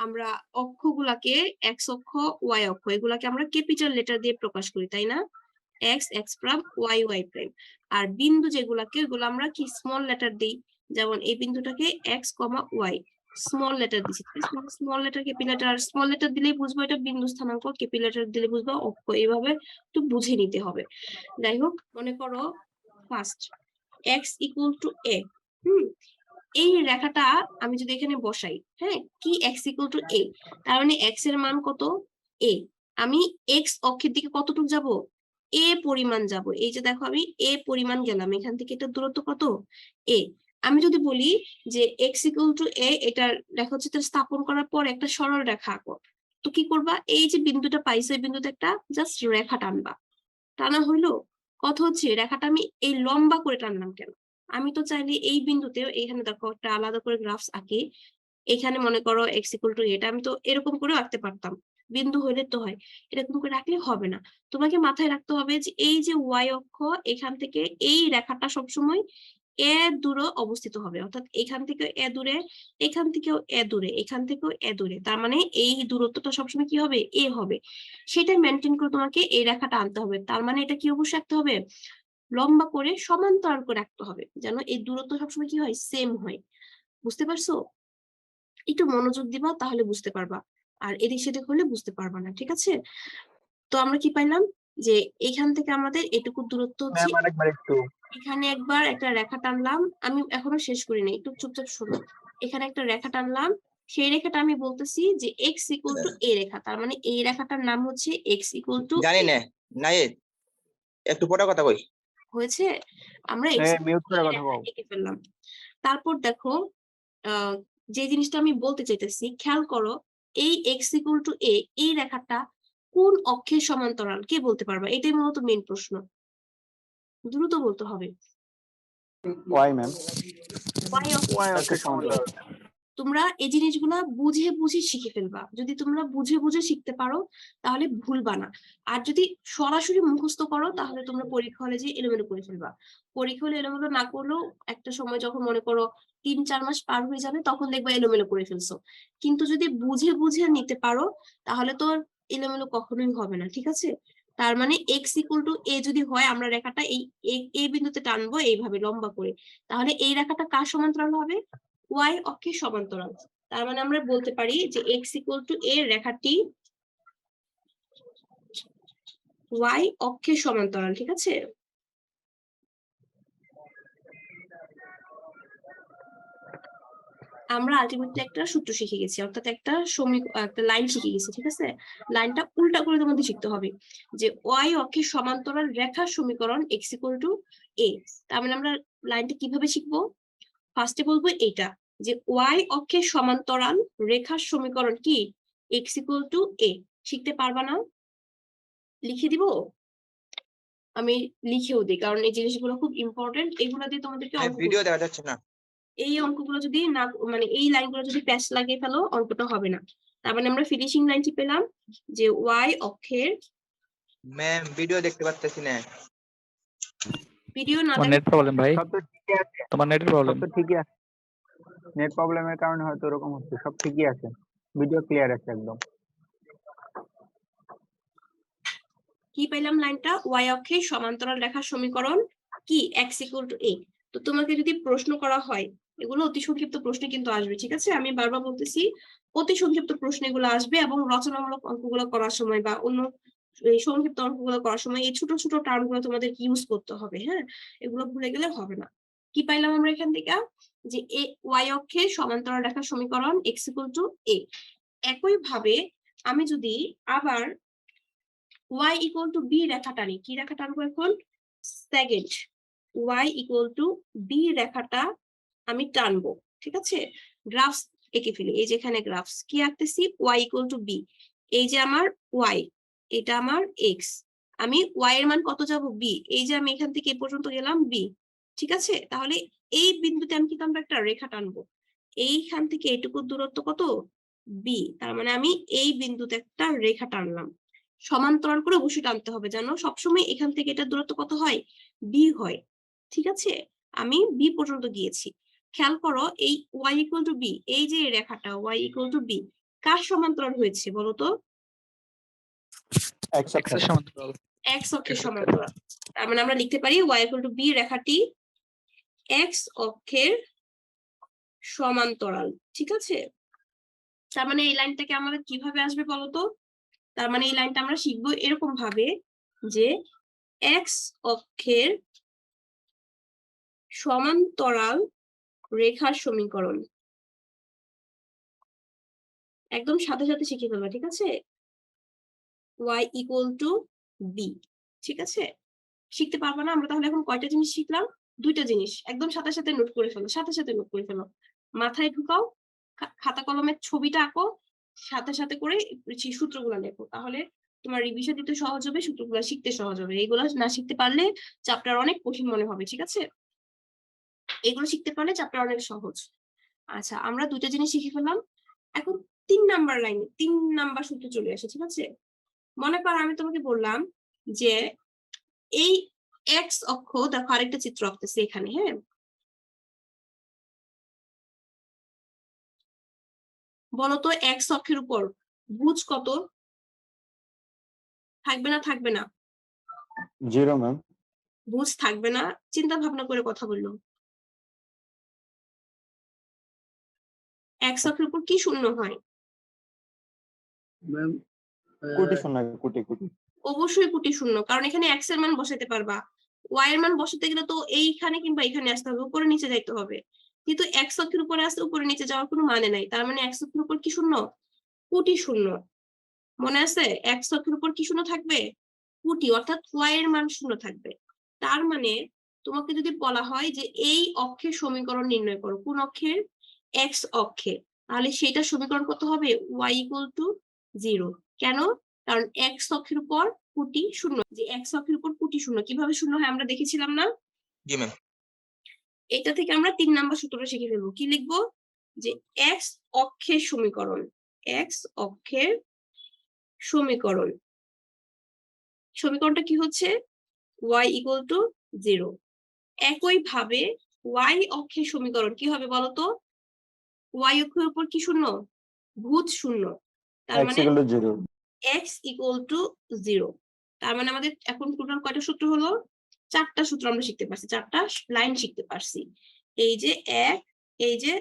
আমরা অক্ষগুলাকে এক্স অক্ষ ওয়াই অক্ষ এগুলাকে আমরা ক্যাপিটাল লেটার দিয়ে প্রকাশ করি, তাই না? X x prime y y prime. আর বিন্দু যেগুলাকে ওগুলো আমরা কি স্মল লেটার দিই, যেমন এই বিন্দুটাকে এক্স কমা ওয়াই স্মল লেটার দিচ্ছি। Small letter capital small letter দিলেই বুঝবো এটা বিন্দু স্থানাঙ্ক, ক্যাপিটাল দিলে বুঝবো অক্ষ। এইভাবে একটু বুঝে নিতে হবে। যাই হোক, মনে করো ফার্স্ট এক্স ইকুয়াল টু এ। এই রেখাটা আমি যদি এখানে বসাই, হ্যাঁ, কি এক্স ইকুয়াল টু এ, তার মানে এক্স এর মান কত? এ। আমি এক্স অক্ষের দিকে কতটুকু যাব? এ পরিমাণ যাব। এই যে দেখো আমি এ পরিমাণ গেলাম, এখান থেকে এটা দূরত্ব কত? এ। আমি যদি বলি যে এক্স ইকুয়াল টু এ, এটা রেখাচিত্র স্থাপন করার পর একটা সরল রেখা আঁকো, তো কি করবা? এই যে বিন্দুটা পাইছো, এই বিন্দুতে একটা জাস্ট রেখা টানবা। টানা হইলো, কথা হচ্ছে রেখাটা আমি এই লম্বা করে টানলাম কেন? আমি তো চাইলে এই বিন্দুতে, এখানে দেখো একটা আলাদা করে গ্রাফস আঁকি, এখানে মনে করো এক্স ইকুয়াল টু এটা, আমি তো এরকম করে আঁকতে পারতাম, বিন্দু হইলে তো হয়, এরকম করে রাখলে হবে না। তোমাকে মাথায় রাখতে হবে যে এই যে ওয়াই অক্ষ, এখান থেকে এই রেখাটা সবসময় এ দূরে অবস্থিত হবে, অর্থাৎ এখান থেকে এ দূরে, এখান থেকেও এ দূরে, এখান থেকেও এ দূরে, তার মানে এই দূরত্বটা সবসময় কি হবে? এ হবে। সেটা মেনটেন করে তোমাকে এই রেখাটা আনতে হবে। তার মানে এটা কি অবশ্যই রাখতে হবে? লম্বা করে সমান্তরাল করে রাখতে হবে, যেন এই দূরত্ব সবসময় কি হয়? সেম হয়। বুঝতে পারছো? একটু মনোযোগ দিবা, তাহলে বুঝতে পারবা। আর এদিক সেদিক হলে বুঝতে পারবা না, ঠিক আছে? তো আমরা কি পাইলাম? যে এখান থেকে আমাদের এটুকু দূরত্ব হচ্ছে, এখানে একবার একটা রেখা টানলাম, আমি এখনো শেষ করিনি, একটু চুপচাপ শোনো। এখানে একটা রেখা টানলাম, সেই রেখাটা আমি বলতেছি যে এক্স ইকুয়াল টু এ রেখা, তার মানে এই রেখাটার নাম হচ্ছে এক্স ইকুয়াল টু জানি না নাই, একটু পরে কথা কই। হয়েছে? আমরা এক্স এঁকে ফেললাম। তারপর দেখো, যে জিনিসটা আমি বলতে চাইতেছি খেয়াল করো, এই এক্স ইকুয়াল টু এ, এই রেখাটা কোন অক্ষের সমান্তরাল? কে বলতে পারবা? এটাই মূলত মেইন প্রশ্ন, দ্রুত বলতে হবে। ওয়াই ম্যাম, ওয়াই অক্ষের সমান্তরাল। তোমরা এই জিনিসগুলা বুঝে বুঝে শিখে ফেলবা। যদি তোমরা বুঝে বুঝে শিখতে পারো তাহলে ভুলবা না। আর যদি সরাসরি মুখস্থ করো তাহলে তোমরা পরীক্ষা হলে যে এলোমেলো করে ফেলবা। পরীক্ষা হলে এলোমেলো না করলেও একটা সময় যখন মনে করো 3-4 মাস পার হয়ে যাবে, তখন দেখবা এলোমেলো করে ফেলছো। কিন্তু যদি বুঝে বুঝে নিতে পারো তাহলে তো এলোমেলো কখনোই হবে না, ঠিক আছে? তার মানে এক্স ইকুয়াল টু এ যদি হয়, আমরা রেখাটা এই বিন্দুতে টানবো এইভাবে লম্বা করে, তাহলে এই রেখাটা কার সমান্তরাল হবে? ওয়াই অক্ষের সমান্তরাল। তার মানে আমরা বলতে পারি যে এক্স ইকুয়াল টু এ রেখাটি ওয়াই অক্ষের সমান্তরাল, ঠিক আছে? আমরা আলটিমেটলি একটা সূত্র শিখে গেছি, অর্থাৎ একটা একটা লাইন শিখে গেছি, ঠিক আছে? লাইনটা উল্টা করে তোমাদের শিখতে হবে, যে ওয়াই অক্ষের সমান্তরাল রেখার সমীকরণ এক্স ইকুয়াল টু এ। তার মানে আমরা লাইনটা কিভাবে শিখবো? ফার্স্টে বলবো এটা, যে ওয়াই অক্ষের সমান্তরাল রেখার সমীকরণ কি? এক্স ইকুয়াল টু এ। শিখতে পারবা না? লিখে দিব, আমি লিখেও দিই, কারণ এই জিনিসগুলো খুব ইম্পর্টেন্ট। এগুলো দিয়ে তোমাদেরকে ভিডিও দেখা যাচ্ছে না, এই অঙ্কগুলো যদি না, মানে এই লাইনগুলো যদি প্যাচ লাগিয়ে ফেলো অঙ্কটা হবে না। তার মানে আমরা ফিনিশিং লাইনটি পেলাম, যে ওয়াই অক্ষের, ম্যাম ভিডিও দেখতে পাচ্ছি না। ভিডিও না নেট প্রবলেম ভাই, সব তো ঠিকই আছে, তোমার নেটের প্রবলেম। সব তো ঠিকই আছে, নেট প্রবলেমের কারণে হয়তো এরকম হচ্ছে। সব ঠিকই আছে, ভিডিও ক্লিয়ার আছে একদম। কি পেলাম? লাইনটা ওয়াই অক্ষের সমান্তরাল রেখার সমীকরণ কি? এক্স ইকুয়াল টু এ। তো তোমাকে যদি প্রশ্ন করা হয়, এগুলো অতি সংক্ষিপ্ত প্রশ্ন কিন্তু আসবে, ঠিক আছে? আমি বারবার বলতেছি অতি সংক্ষিপ্ত প্রশ্ন এগুলো আসবে, এবং রচনামূলক অঙ্কগুলো করার সময় বা অন্য সংক্ষিপ্ত অঙ্কগুলো করার সময় এই ছোট ছোট টার্ম গুলো তোমাদের ইউজ করতে হবে, হ্যাঁ? এগুলো ভুলে গেলে হবে না। কি পাইলাম আমরা এখান থেকে? যে এ ওয়াই অক্ষের সমান্তরাল রেখার সমীকরণ এক্স ইকুয়াল টু এ। একই ভাবে আমি যদি আবার y ইকুয়াল টু বি রেখা টানি, কি রেখা টানবো এখন? Second y equal to B রেখাটা আমি টানবো, ঠিক আছে? গ্রাফস এঁকে ফেলি, এই যে এখানে গ্রাফস কি আঁকতেছি? y equal to B. এই যে আমার y, এটা আমার x, আমি y এর মান কত যাব? b। এই যে আমি এখান থেকে এ পর্যন্ত গেলাম b, ঠিক আছে? তাহলে এই বিন্দুতে আমি কি টানবো? একটা রেখা টানবো। এইখান থেকে এইটুকু দূরত্ব কত? b। তার মানে আমি এই বিন্দুতে একটা রেখা টানলাম। সমান্তরাল করে অবশ্যই টানতে হবে, যেন সবসময় এখান থেকে এটা দূরত্ব কত হয়? বি হয়, ঠিক আছে? আমি বি পর্যন্ত গিয়েছি। খেয়াল করো, এই y ইকুয়াল টু বি, এই যে রেখাটা y ইকুয়াল টু বি, কার সমান্তরাল হয়েছে বলতো? X এর সমান্তরাল। x অক্ষের সমান্তরাল। তার মানে আমরা লিখতে পারি y = b রেখাটি x অক্ষের সমান্তরাল। ঠিক আছে, তার মানে এই লাইনটাকে আমাদের কিভাবে আসবে বলতো? তার মানে এই লাইনটা আমরা শিখবো এরকম ভাবে যে x অক্ষের সমান্তরাল রেখার সমীকরণ। একদম সাথে সাথে শিখে ফেলবা, ঠিক আছে? y = b। ঠিক আছে, শিখতে পারবো না আমরা তাহলে এখন কয়টা জিনিস শিখলাম? দুইটা জিনিস। একদম সাথে সাথে নোট করে ফেলো, সাথে সাথে নোট করে ফেলো, মাথায় ঢুকাও, খাতা কলমের ছবিটা আঁকো, সাথে সাথে করে সূত্রগুলো লেখো, তাহলে তোমার রিভিশন দিতে সহজ হবে, সূত্রগুলো শিখতে সহজ হবে। এগুলো না শিখতে পারলে চ্যাপ্টার অনেক কঠিন মনে হবে। ঠিক আছে, এগুলো শিখতে পারলে চ্যাপ্টার অনেক সহজ। আচ্ছা, আমরা দুইটা জিনিস শিখে ফেললাম। এখন 3 নাম্বার লাইনে 3 নাম্বার সূত্র চলে আসে। ঠিক আছে, মনে করো আমি তোমাকে বললাম যে এই এক্স অক্ষ, দেখো আরেকটা চিত্র আঁকতেছি এখানে। হ্যাঁ, বলতো এক্স অক্ষের উপর ভুজ কত? থাকবে না থাকবে না? 0 ম্যাম। ভুজ থাকবে না, চিন্তা ভাবনা করে কথা বললো। এক্স অক্ষের উপর কি শূন্য হয়? ম্যাম কোটি শূন্য, কোটি কোটি। অবশ্যই কোটি শূন্য, কারণ এখানে এক্স এর মান বসাতে পারবা, ওয়াই এর মান বসাতে গেলে তো এইখানে কিংবা এখানে আসতে হবে, উপরে নিচে যাইতে হবে। কিন্তু এক্স অক্ষের উপরে আসতে উপরে নিচে যাওয়ার কোনো মানে নাই। তার মানে এক্স অক্ষের উপর কি শূন্য? কোটি শূন্য। মনে আছে এক্স অক্ষের উপর কি শূন্য থাকবে? কোটি, অর্থাৎ ওয়াই এর মান শূন্য থাকবে। তার মানে তোমাকে যদি বলা হয় যে এই অক্ষের সমীকরণ নির্ণয় করো, কোন অক্ষের? এক্স অক্ষে, তাহলে সেটা সমীকরণ কত হবে? y = 0। কেন? কারণ এক্স অক্ষের উপর কোটি শূন্য। যে এক্স অক্ষের উপর কোটি শূন্য কিভাবে শূন্য হয় আমরা দেখেছিলাম না? জি ম্যাম। এটা থেকে আমরা 3 নাম্বার সূত্রটা শিখে ফেলবো। কি লিখবো? যে এক্স অক্ষের সমীকরণ, এক্স অক্ষের সমীকরণ, সমীকরণটা কি হচ্ছে? y = 0। একইভাবে y অক্ষের সমীকরণ কি হবে বলতো? y অক্ষের উপর কি শূন্য? ভুজ শূন্য। তার X মানে = 0। x = 0। তার মানে আমাদের এখন টোটাল কয়টা সূত্র হলো? 4টা সূত্র আমরা শিখতে পারছি, 4টা লাইন শিখতে পারছি। এই যে 1, এই যে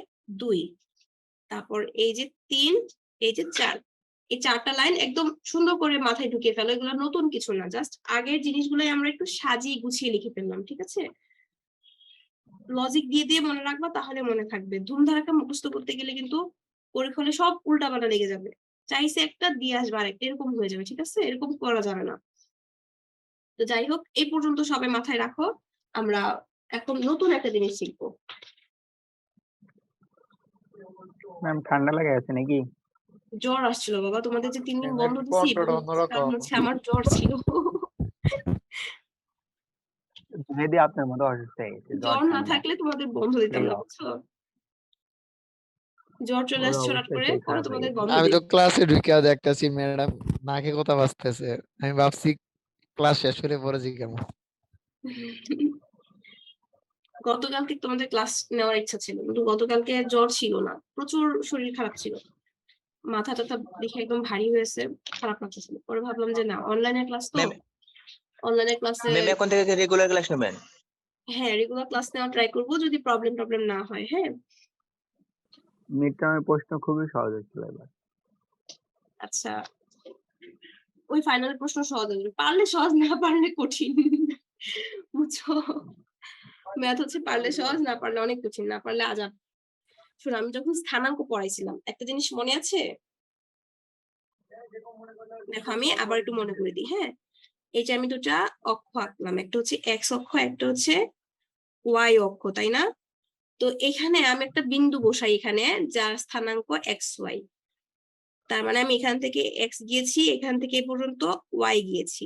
2, তারপর এই যে 3, এই যে 4। এই 4টা লাইন একদম সুন্দর করে মাথায় ঢুকিয়ে ফেলো। এগুলো নতুন কিছু না, জাস্ট আগের জিনিসগুলোই আমরা একটু সাজিয়ে গুছিয়ে লিখে ফেললাম। ঠিক আছে, লজিক দিয়ে দিয়ে মনে রাখবা, তাহলে মনে থাকবে। ধুমধারাক্কা মুখস্থ করতে গেলে কিন্তু পরীক্ষা হলে সব উল্টাপাল্টা লেগে যাবে। চাইছে একটা দিয়ে আসবে আরেকটা, এরকম হয়ে যাবে। ঠিক আছে, এরকম করা যাবে না। তো যাই হোক, এই পর্যন্ত সবাই মাথায় রাখো। আমরা এখন নতুন একটা জিনিস শিখবো। ম্যাম ঠান্ডা লাগে আছে নাকি? জ্বর আসছিল বাবা, তোমাদের যে 3 দিন বন্ধ দিছি, কারণ হচ্ছে আমার জ্বর ছিল। যদি আপনার মতো অসুস্থ হয়ে গেছে, জ্বর না থাকলে তোমাদের বন্ধ দিতাম না, বুঝছো? জ্বর চলে আসছে হঠাৎ করে, পরে তোমাদের বন্ধ আমি দিই। তো ক্লাসে ঢুকে দেখতেছি ম্যাডাম নাকে কথা বাজতেছে, আমি ভাবছি ক্লাস শেষ করে পড়েছি কেমন। গতকালকে তোমাদের ক্লাস নেওয়ার ইচ্ছা ছিল, কিন্তু গতকালকে জ্বর ছিল না, প্রচুর শরীর খারাপ ছিল, মাথা টাথা দেখে একদম ভারী হয়েছে, খারাপ লাগতেছিল। পরে ভাবলাম যে না, অনলাইনে ক্লাস তো, ম্যাম অনলাইনে ক্লাসে ম্যাম এখন থেকে রেগুলার ক্লাস নেবেন? হ্যাঁ রেগুলার ক্লাস নেওয়া ট্রাই করবো, যদি প্রবলেম না হয়। হ্যাঁ, মিড টার্মের প্রশ্ন খুবই সহজ হচ্ছিল এবার। আচ্ছা, ওই ফাইনাল প্রশ্ন সহজ হবে, পারলে সহজ, না পারলে কঠিন, বুঝছো? ম্যাথ হচ্ছে পারলে সহজ, না পারলে অনেক কঠিন, না পারলে আজাব। শোনো, আমি যখন স্থানাঙ্ক পড়াইছিলাম একটা জিনিস মনে আছে? দেখো আমি আবার একটু মনে করে দিই। হ্যাঁ, এই যে আমি দুটা অক্ষ আঁকলাম, একটা হচ্ছে এক্স অক্ষ, একটা হচ্ছে ওয়াই অক্ষ, তাই না? তো এখানে আমি একটা বিন্দু বসাই এখানে, যার স্থানাঙ্ক এক্স ওয়াই। তার মানে আমি এখান থেকে এক্স গিয়েছি, এখান থেকে এ পর্যন্ত ওয়াই গিয়েছি।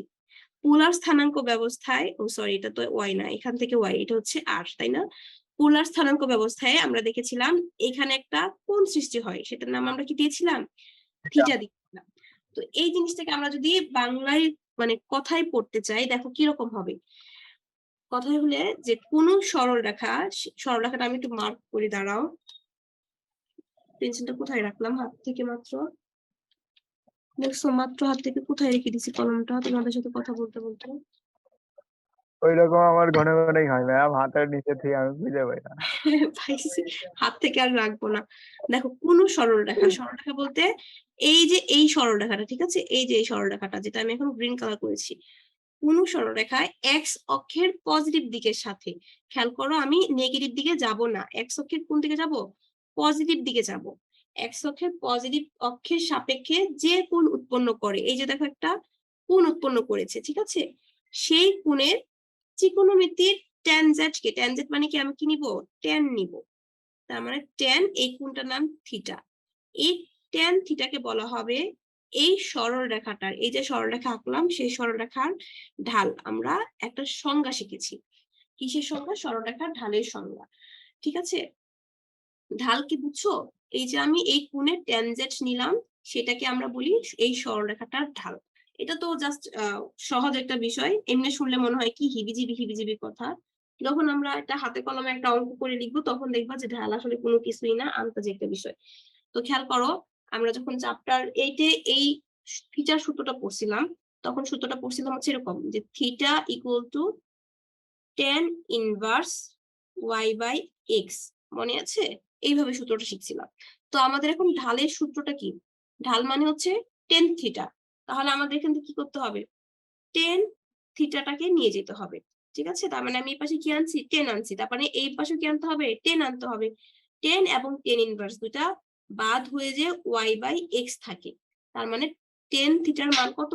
পোলার স্থানাঙ্ক ব্যবস্থায়, ও সরি, এটা তো ওয়াই না, এখান থেকে ওয়াই, এটা হচ্ছে আর, তাই না? পোলার স্থানাঙ্ক ব্যবস্থায় আমরা দেখেছিলাম এখানে একটা কোণ সৃষ্টি হয়, সেটার নাম আমরা কি দিয়েছিলাম? থিটা দিয়েছিলাম। তো এই জিনিসটাকে আমরা যদি বাংলায় মানে কথায় পড়তে চাই, দেখো কিরকম হবে। কথায় হলে যে কোন সরল রেখাটা আমি একটু মার্ক করে, দাঁড়াও, পেন্সিলটা কোথায় রাখলাম, হাত থেকে মাত্র দেখছো মাত্র হাত থেকে কোথায় রেখে দিছি কলমটা তোমাদের সাথে কথা বলতে বলতে। ওইরকম আমার ঘন ঘনই হয় ম্যাম, হাতের নিচে থেকে আমি খুঁজে পাই না। পাইছি, হাত থেকে আর রাখবো না। দেখো কোন সরলরেখা, সরলরেখা বলতে এই যে এই সরলরেখাটা, ঠিক আছে, এই যে এই সরলরেখাটা যেটা আমি এখন গ্রিন কালার করেছি, কোন সরলরেখায় এক্স অক্ষের পজিটিভ দিকের সাথে, খেয়াল করো আমি নেগেটিভ দিকে যাব না, এক্স অক্ষের কোন দিকে যাব, পজিটিভ দিকে যাব। এক্স অক্ষের পজিটিভ অক্ষের সাপেক্ষে যে কোণ উৎপন্ন করে, এই যে দেখো একটা কোণ উৎপন্ন করেছে, ঠিক আছে, সেই কোণের ত্রিকোণমিতির ট্যানজেন্ট কে, ট্যানজেন্ট মানে কি, আমি কি নিব, ট্যান নিব, তার মানে ট্যান, এই কোণটার নাম থিটা। এই ট্যান থিটাকে বলা হবে এই সরল রেখাটার, এই যে সরলরেখা আঁকলাম সেই সরলরেখার ঢাল। আমরা একটা সংজ্ঞা শিখেছি, কিসের সংজ্ঞা, সরলরেখার ঢালের সংজ্ঞা, ঠিক আছে। ঢাল কি বুঝছো, এই যে আমি এই কোণের ট্যানজেন্ট নিলাম সেটাকে আমরা বলি এই সরলরেখাটার ঢাল। এটা তো জাস্ট সহজ একটা বিষয়, এমনি শুনলে মনে হয় কি হিবিজিবি হিবিজিবি কথা, যখন আমরা একটা হাতে কলমে একটা অঙ্ক করে লিখবো তখন দেখবা যে ঢাল আসলে কোনো কিছুই না, আন্তাজে একটা বিষয়। তো খেয়াল করো, আমরা যখন চ্যাপ্টার 8 এ এই থিটার সূত্রটা পড়ছিলাম, তখন সূত্রটা পড়ছিলাম হচ্ছে এরকম, যে theta equal to tan inverse y by x, মনে আছে, এইভাবে সূত্রটা শিখছিলাম। তো আমাদের এখন ঢালের সূত্রটা কি, ঢাল মানে হচ্ছে টেন থিটা, তাহলে আমাদের এখান থেকে কি করতে হবে, টেন থিটাটাকে নিয়ে যেতে হবে, ঠিক আছে। তার মানে আমি এই পাশে কি আনছি, টেন আনছি, তার মানে এই পাশে কি আনতে হবে, টেন আনতে হবে। টেন এবং টেন ইনভার্স দুটা বাদ হয়ে যে ওয়াই বাই এক্স থাকে, তার মানে টেন থিটার মান কত,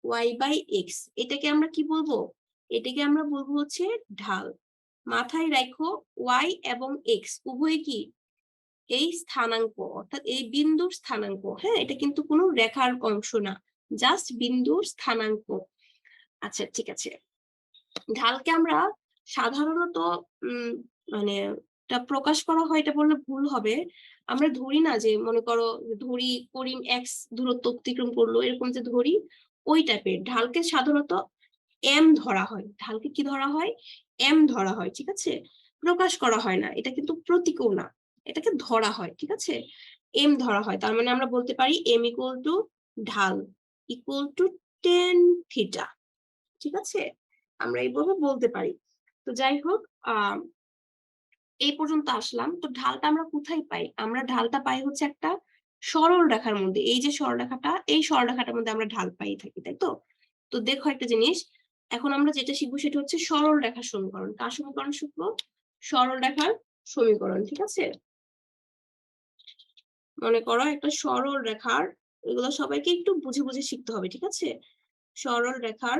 ওয়াই বাই এক্স। এটাকে আমরা কি বলবো, এটাকে আমরা বলবো হচ্ছে ঢাল। মাথায় রাখো ওয়াই এবং এক্স উভয় কি এই স্থানাঙ্ক, অর্থাৎ এই বিন্দুর স্থানাঙ্ক, হ্যাঁ, এটা কিন্তু কোনো রেখার অংশ না, জাস্ট বিন্দুর স্থানাঙ্ক। আচ্ছা ঠিক আছে, ঢালকে আমরা সাধারণত মানে এটা প্রকাশ করা হয়, এটা বললে ভুল হবে, আমরা ধরি না যে, মনে করো ধরি করিম এক্স দূরত্ব অতিক্রম করলো, এরকম যে ধরি, ওই টাইপের ঢালকে সাধারণত এম ধরা হয়, ঢালকে কি ধরা হয়, এম ধরা হয়, ঠিক আছে, প্রকাশ করা হয় না, এটা কিন্তু প্রতীকও না, এটাকে ধরা হয়, ঠিক আছে, এম ধরা হয়। তার মানে আমরা বলতে পারি এম ইকুয়াল টু ঢাল ইকুয়াল টু টেন থিটা, ঠিক আছে, আমরা এইভাবে বলতে পারি। তো যাই হোক, এই পর্যন্ত আসলাম। তো ঢালটা আমরা কোথায় পাই, আমরা ঢালটা পাই হচ্ছে একটা সরল রেখার মধ্যে, এই যে সরলরেখাটা, এই সরলরেখাটার মধ্যে আমরা ঢাল পাই থাকি, তাই তো। তো দেখো একটা জিনিস, এখন আমরা যেটা শিখবো সেটা হচ্ছে সরল রেখার সমীকরণ। কার সমীকরণ শিখবো, সরল রেখার সমীকরণ, ঠিক আছে। মনে করো একটা সরল রেখার, এগুলো সবাইকে একটু বুঝে বুঝে শিখতে হবে, ঠিক আছে। সরল রেখার,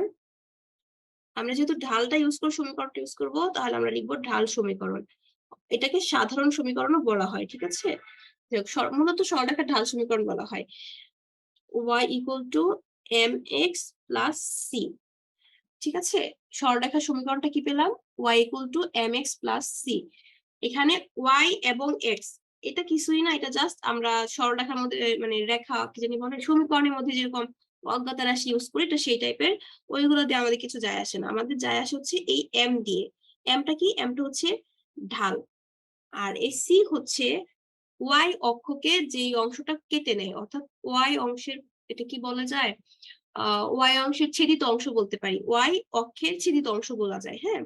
আমরা যেহেতু ঢালটা ইউজ করে সমীকরণটা ইউজ করবো, তাহলে আমরা লিখবো ঢাল সমীকরণ। এটাকে সাধারণ সমীকরণও বলা হয়, ঠিক আছে, মূলত সরলরেখার ঢাল সমীকরণ বলা হয়। y equal two mx plus c, ঠিক আছে, সরলরেখার সমীকরণটা কি পেলাম, y equal two mx plus c। এখানে y এবং x এটা কিছুই না, এটা জাস্ট আমরা সরলরেখার মধ্যে মানে রেখা কি জানি বলে, সমীকরণের মধ্যে যেরকম অজ্ঞাত রাশি ইউজ করি, এটা সেই টাইপের, ওইগুলো দিয়ে আমাদের কিছু যায় আসে না, আমাদের যায় আসে হচ্ছে এই m দিয়ে। mটা কি, mটা হচ্ছে ঢাল, আর এই c হচ্ছে ওয়াই অক্ষকে যে অংশটা কেটে নেয়, অর্থাৎ ওয়াই অংশের, এটা কি বলা যায়, ওয়াই অংশের ছেদিত অংশ বলতে পারি, ওয়াই অক্ষের ছেদিত অংশ বলা যায়, হ্যাঁ।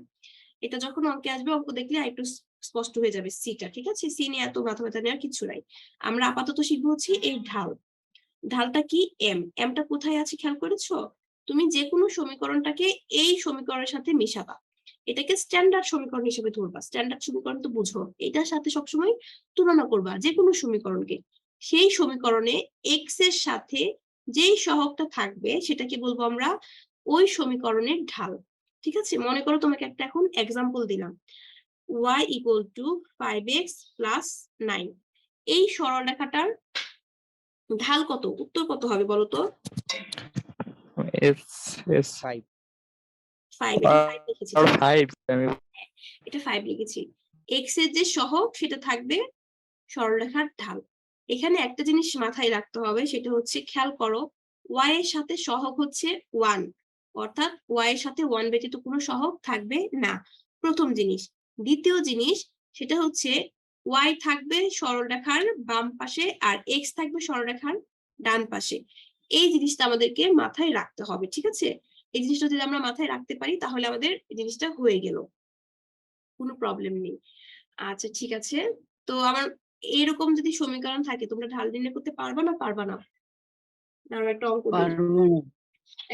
এটা যখন অঙ্কে আসবে, অঙ্ক দেখলে একটু স্পষ্ট হয়ে যাবে সিটা, ঠিক আছে, সি নিয়ে এত মাথা ব্যথা নেওয়ার কিছু নাই। আমরা আপাতত শিখবো হচ্ছে এই ঢাল। ঢালটা কি, এম, এমটা কোথায় আছে খেয়াল করেছো, তুমি যে কোনো সমীকরণটাকে এই সমীকরণের সাথে মিশাবা, এটাকে স্ট্যান্ডার্ড সমীকরণ হিসেবে ধরবা, স্ট্যান্ডার্ড সমীকরণ তো বুঝো, এটার সাথে সবসময় তুলনা করবা যে কোনো সমীকরণকে, সেই সমীকরণে এক্স এর সাথে যেই সহগটা থাকবে সেটাকে বলবো আমরা ওই সমীকরণের ঢাল, ঠিক আছে। মনে করো তোমাকে একটা এখন এক্সাম্পল দিলাম, y equal two 5x plus 9, এই সরলরেখাটার ঢাল কত, উত্তর কত হবে বলো তো, এস এস 5 5, এটা 5 লিখেছি, আর 5 আমি এটা 5 লিখেছি। এক্স এর যে সহগ সেটা থাকবে সরলরেখার ঢাল। এখানে একটা জিনিস মাথায় রাখতে হবে, সেটা হচ্ছে খেয়াল করো, ওয়াই এর সাথে সহগ হচ্ছে 1, অর্থাৎ ওয়াই এর সাথে 1 ব্যতীত কোনো সহগ থাকবে না, প্রথম জিনিস। দ্বিতীয় জিনিস সেটা হচ্ছে ওয়াই থাকবে সরলরেখার বাম পাশে আর এক্স থাকবে সরলরেখার ডান পাশে। এই জিনিসটা আমাদেরকে মাথায় রাখতে হবে, ঠিক আছে? এই জিনিসটা যদি আমরা মাথায় রাখতে পারি তাহলে আমাদের এই জিনিসটা হয়ে গেল, কোনো প্রবলেম নেই। আচ্ছা ঠিক আছে, তো আমার এরকম যদি সমীকরণ থাকে তোমরা ঢাল নির্ণয় করতে পারবা না? পারবা না? আমরা একটা অঙ্ক দিই,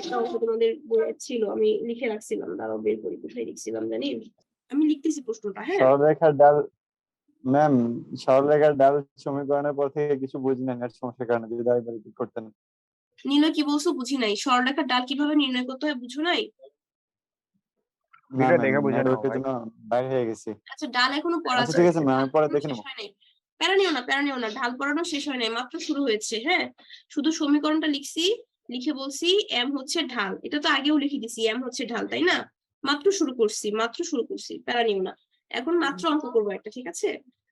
একটা অঙ্ক তোমাদের বইয়ে ছিল, আমি লিখে রাখছিলাম, দাঁড়াও বের করি, কোথায় লিখছিলাম জানি, আমি লিখতেছি প্রশ্নটা। হ্যাঁ, সরলরেখার ডাল ম্যাম, সরলরেখার ডাল সমীকরণের পর থেকে কিছু বুঝি না, নেট সমস্যার কারণে, যদি একবার রিপিট করতেন। নীলা কি বলছো? বুঝি নাই। সরলরেখার ডাল কিভাবে নির্ণয় করতে হয় বুঝো নাই? না ভিডিও ম্যাম, দেখে বুঝে নাও নেটওয়ার্কের ভাই। জন্য বাইরে হয়ে গেছি। আচ্ছা, ডাল এখনো পড়া আচ্ছা ঠিক আছে ম্যাম, আমি পরে দেখে শেষ নেবো। হয় নাই। প্যারা নিও না, প্যারা নিও না, ঢাল পড়ানো শেষ হয় নাই, মাত্র শুরু হয়েছে। হ্যাঁ, শুধু সমীকরণটা লিখছি, লিখে বলছি এম হচ্ছে ঢাল, এটা তো আগেও লিখে দিছি এম হচ্ছে ঢাল, তাই না? মাত্র শুরু করছি, প্যারা নিও না। এখন মাত্র অঙ্ক করবো একটা, ঠিক আছে?